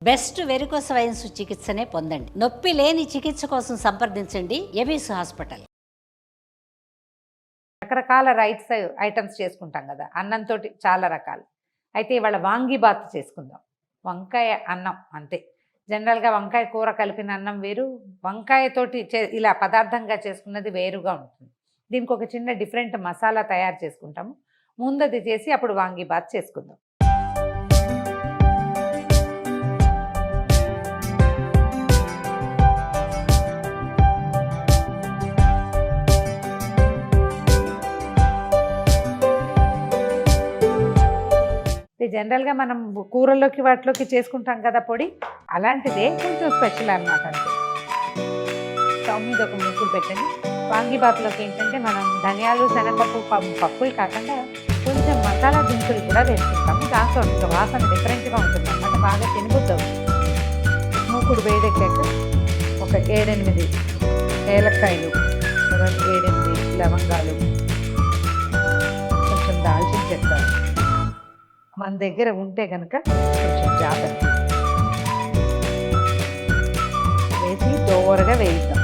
Best varicose veins చికిత్సనే పొందండి. నొప్పి లేని చికిత్స కోసం సంప్రదించండి ఎబిస్ హాస్పిటల్. రకరకాల రైస్ ఐటమ్స్ చేసుకుంటాం కదా, అన్నంతో చాలా రకాలు. అయితే ఇవాళ వాంగి బాత్ చేసుకుందాం. వంకాయ అన్నం అంతే. జనరల్గా వంకాయ కూర కలిపిన అన్నం వేరు, వంకాయతోటి ఇలా పదార్థంగా చేసుకున్నది వేరుగా ఉంటుంది. దీనికి ఒక చిన్న డిఫరెంట్ మసాలా తయారు చేసుకుంటాము. ముందది చేసి అప్పుడు వాంగి బాత్ చేసుకుందాం. జనరల్గా మనం కూరల్లోకి వాటిలోకి చేసుకుంటాం కదా పొడి, అలాంటిదే కొంచెం స్పెషల్ అనమాట. అంతే. స్టవ్ మీద ఒక ముగ్గురు పెట్టండి. వాంగిబాత్లోకి ఏంటంటే మనం ధనియాలు, శనగపప్పు, పప్పులు కాకుండా కొంచెం మసాలా దినుసులు కూడా వేసుకుంటాము. దాంతో వాసన డిఫరెంట్గా ఉంటుంది అన్నమాట. బాగా తినబుద్దాం. మూకుడు వేడెక్కాక ఒక 7-8 ఏలక్కాయలు, 7-8 లవంగాలు, కొంచెం దాల్చిన చెక్క, మన దగ్గర ఉంటే కనుక కొంచెం జాగ్రత్త వేసి దోరగా వేయిద్దాం.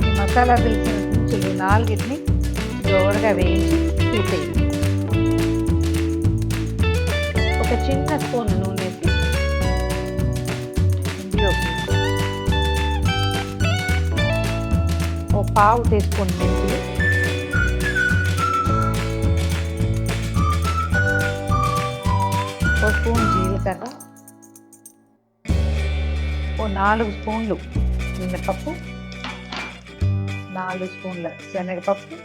ఈ మసాలా తెలిసిన దినుసులు 4ని దోరగా వేయించి తీసేయండి. ఒక చిన్న స్పూన్ నూనె వేసి ఓ పావు టీ స్పూన్ మెంతులు, ఓ స్పూన్ జీలకర్ర, ఓ 4 స్పూన్లు మినపప్పు, 4 స్పూన్ల శనగపప్పు,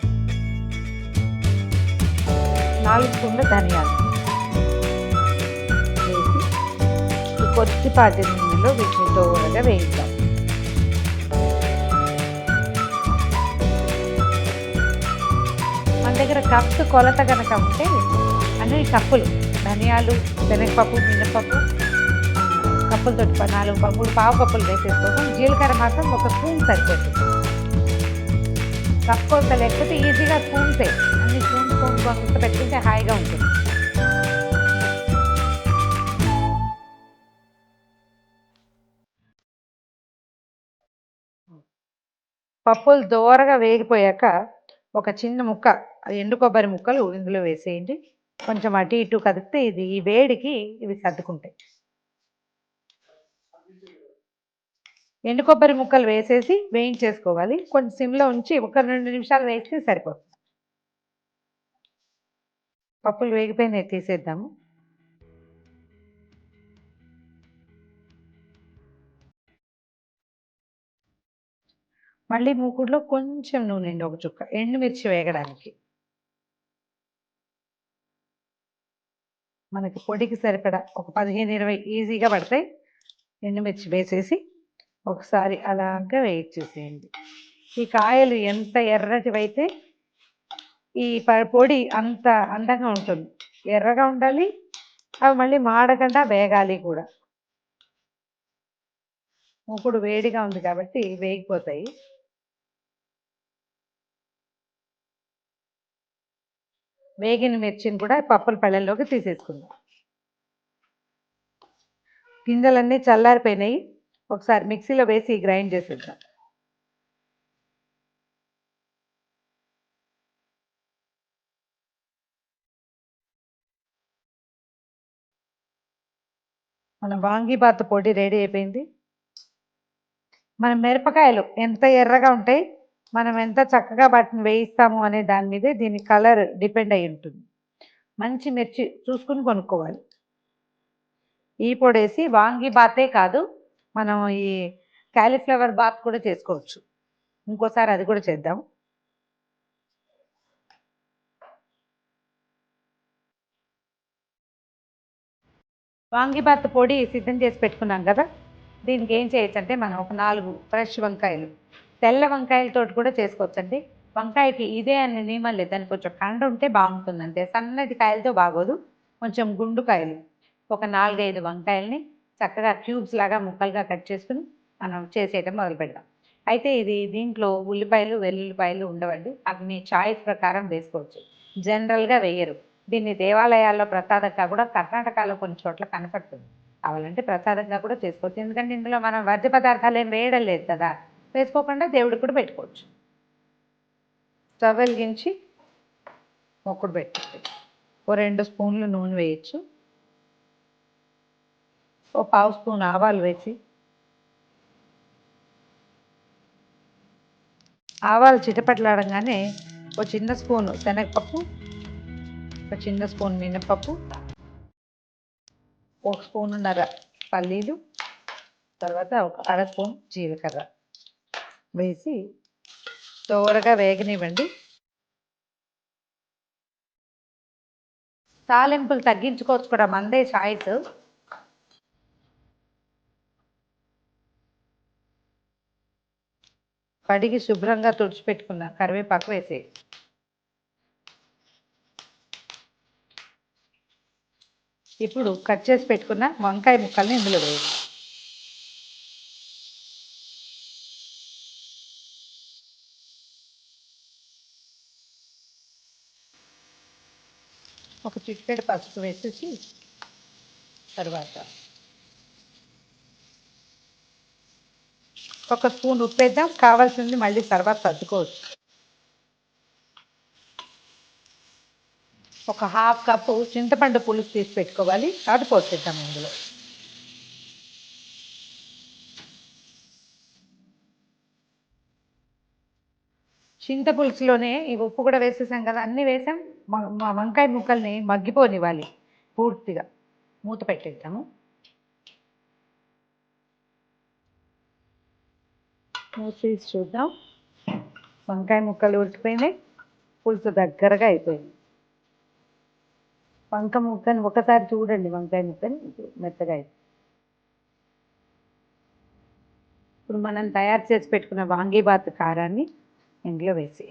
4 స్పూన్ల ధనియాలు వేసి కొద్దిపాటి నూనెలో వీటిని దోరగా వేయిద్దాం. మన దగ్గర కప్స్ కొలత కనుక ఉంటే అన్ని కప్పులు ధనియాలు, శనగపప్పు, మినపప్పు కప్పులతో 4 కప్పులు, పావు కప్పులు వేసేసుకోవడం. జీలకర్ర మాత్రం ఒక స్పూన్ సరిపోతుంది. కప్పు కొలత లేకపోతే ఈజీగా స్పూన్సే, అన్ని స్పూన్ కొలత పెట్టుకుంటే హాయిగా ఉంటుంది. పప్పులు దోరగా వేగిపోయాక ఒక చిన్న ముక్క ఎండు కొబ్బరి ముక్కలు ఇందులో వేసేయండి. కొంచెం అటు ఇటు కదిపితే ఈ వేడికి ఇవి సర్దుకుంటాయి. ఎండు కొబ్బరి ముక్కలు వేసేసి వేయించేసుకోవాలి. కొంచెం సిమ్లో ఉంచి ఒక 2 నిమిషాలు వేస్తే సరిపోతుంది. పప్పులు వేగిపోయినాయి, తీసేద్దాము. మళ్ళీ మూకుడులో కొంచెం నూనె, ఒక చుక్క ఎండుమిర్చి వేగడానికి. మనకి పొడికి సరిపడా ఒక 15-20 ఈజీగా పడతాయి. ఎండుమిర్చి వేసేసి ఒకసారి అలాగా వేయించేసేయండి. ఈ కాయలు ఎంత ఎర్రటివైతే ఈ పొడి అంత అందంగా ఉంటుంది. ఎర్రగా ఉండాలి, అవి మళ్ళీ మాడకుండా వేగాలి కూడా. మూకుడు వేడిగా ఉంది కాబట్టి వేగిపోతాయి. వేగిన మిర్చిని కూడా పప్పుల పళ్ళెల్లోకి తీసేసుకుందాం. గింజలన్నీ చల్లారిపోయినాయి. ఒకసారి మిక్సీలో వేసి గ్రైండ్ చేసేద్దాం. మన వాంగిబాత్ పొడి రెడీ అయిపోయింది. మన మిరపకాయలు ఎంత ఎర్రగా ఉంటాయి, మనం ఎంత చక్కగా వాటిని వేయిస్తాము అనే దాని మీదే దీని కలర్ డిపెండ్ అయి ఉంటుంది. మంచి మిర్చి చూసుకుని కొనుక్కోవాలి. ఈ పొడేసి వాంగి బాతే కాదు, మనం ఈ క్యాలీఫ్లవర్ బాత్ కూడా చేసుకోవచ్చు. ఇంకోసారి అది కూడా చేద్దాం. వాంగిబాత్ పొడి సిద్ధం చేసి పెట్టుకున్నాం కదా, దీనికి ఏం చేయొచ్చు అంటే మనం ఒక 4 ఫ్రెష్ వంకాయలు, తెల్ల వంకాయలతో కూడా చేసుకోవచ్చండి. వంకాయకి ఇదే అనే నియమం లేదు, దానికి కొంచెం కండ ఉంటే బాగుంటుంది అంతే. సన్నటి కాయలతో బాగోదు. కొంచెం గుండు కాయలు ఒక 4-5 వంకాయల్ని చక్కగా క్యూబ్స్ లాగా ముక్కలుగా కట్ చేసుకుని మనం చేసేయటం మొదలు పెడదాం. అయితే దీంట్లో ఉల్లిపాయలు, వెల్లుల్లిపాయలు ఉండవండి. అవి మీ చాయిస్ ప్రకారం వేసుకోవచ్చు. జనరల్‌గా వేయరు. దీన్ని దేవాలయాల్లో ప్రసాదంగా కూడా కర్ణాటకలో కొన్ని చోట్ల కనపడుతుంది. కావాలంటే ప్రసాదంగా కూడా చేసుకోవచ్చు. ఎందుకంటే ఇందులో మనం వర్జ్య పదార్థాలు ఏం వేయడం లేదు కదా! వేసుకోకుండా దేవుడికి కూడా పెట్టుకోవచ్చు. స్టవ్ వెలిగించి మొక్కుడు పెట్టండి. ఓ 2 స్పూన్లు నూనె వేయొచ్చు. ఓ పావు స్పూన్ ఆవాలు వేసి, ఆవాలు చిటపటలాడంగానే ఓ చిన్న స్పూను శనగపప్పు, ఒక చిన్న స్పూన్ మినపప్పు, ఒక స్పూనున్నర పల్లీలు, తర్వాత ఒక అర స్పూన్ జీలకర్ర వేసి దోరగా వేగనివ్వండి. తాలింపులు తగ్గించుకోవచ్చు కూడా, మందే చాయిస్. కడిగి శుభ్రంగా తుడిచిపెట్టుకున్న కరివేపాకు వేసేయి. ఇప్పుడు కట్ చేసి పెట్టుకున్న వంకాయ ముక్కల్ని ఇందులో వేయాలి. ఒక చిటికెడు పసుపు వేసేసి, తర్వాత ఒక స్పూన్ ఉప్పు వేద్దాం. కావాల్సింది మళ్ళీ తర్వాత సర్దుకోవచ్చు. ఒక హాఫ్ కప్పు చింతపండు పులుసు తీసి పెట్టుకోవాలి, అది పోసేద్దాం ఇందులో. చింతపులుసులోనే ఈ ఉప్పు కూడా వేసేసాం కదా, అన్నీ వేసాం. మా వంకాయ ముక్కల్ని మగ్గిపోనివ్వాలి పూర్తిగా. మూత పెట్టేద్దాము. మూత తీసి చూద్దాం. వంకాయ ముక్కలు ఉడికిపోయినాయి, పులుసు దగ్గరగా అయిపోయింది. ముక్కని ఒకసారి చూడండి, వంకాయ ముక్కని మెత్తగా అయిపోయింది. ఇప్పుడు మనం తయారు చేసి పెట్టుకున్న వాంగీబాత్ కారాన్ని ఇందులో వేసి,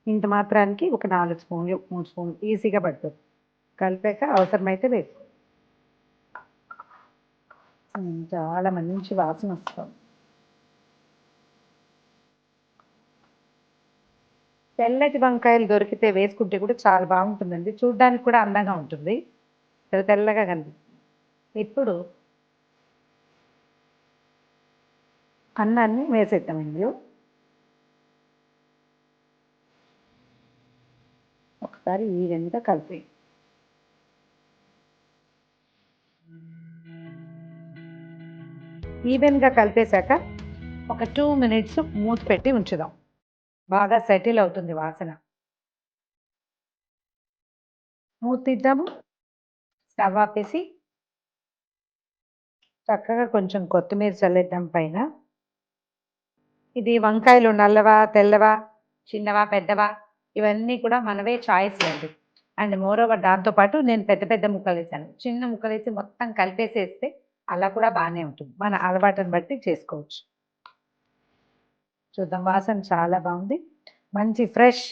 ఇంత మాత్రానికి ఒక 4 స్పూన్లు 3 స్పూన్లు ఈజీగా పడుతుంది. కలిపాక అవసరమైతే వేసుకో. చాలా మంచి వాసన వస్తుంది. తెల్లటి వంకాయలు దొరికితే వేసుకుంటే కూడా చాలా బాగుంటుందండి. చూడ్డానికి కూడా అందంగా ఉంటుంది, తెల్లగా కనిపిస్తుంది. ఇప్పుడు అన్నాన్ని వేసేద్దాం ఇందులో. ఒకసారి ఈ విధంగా కలిపి ఈవెన్గా కలిపేశాక ఒక 2 మినిట్స్ మూత పెట్టి ఉంచుదాం. బాగా సెటిల్ అవుతుంది వాసన. మూత తీద్దాము. స్టవ్ ఆపేసి చక్కగా కొంచెం కొత్తిమీర చల్లేద్దాం పైన. ఇది వంకాయలు నల్లవా, తెల్లవా, చిన్నవా, పెద్దవా, ఇవన్నీ కూడా మనవే చాయిస్ లేదు. అండ్ మోరోవర్ దాంతోపాటు నేను పెద్ద పెద్ద ముక్కలు వేసాను. చిన్న ముక్కలు వేసి మొత్తం కలిపేసేస్తే అలా కూడా బాగానే ఉంటుంది. మన అలవాటుని బట్టి చేసుకోవచ్చు. చూద్దాం, వాసన చాలా బాగుంది. మంచి ఫ్రెష్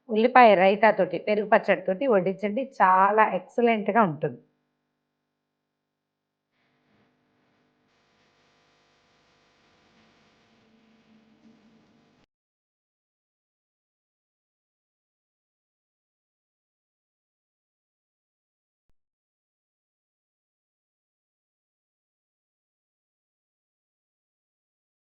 ఉల్లిపాయ రైతాతోటి, పెరుగు పచ్చడితోటి వడ్డించండి, చాలా ఎక్సలెంట్గా ఉంటుంది.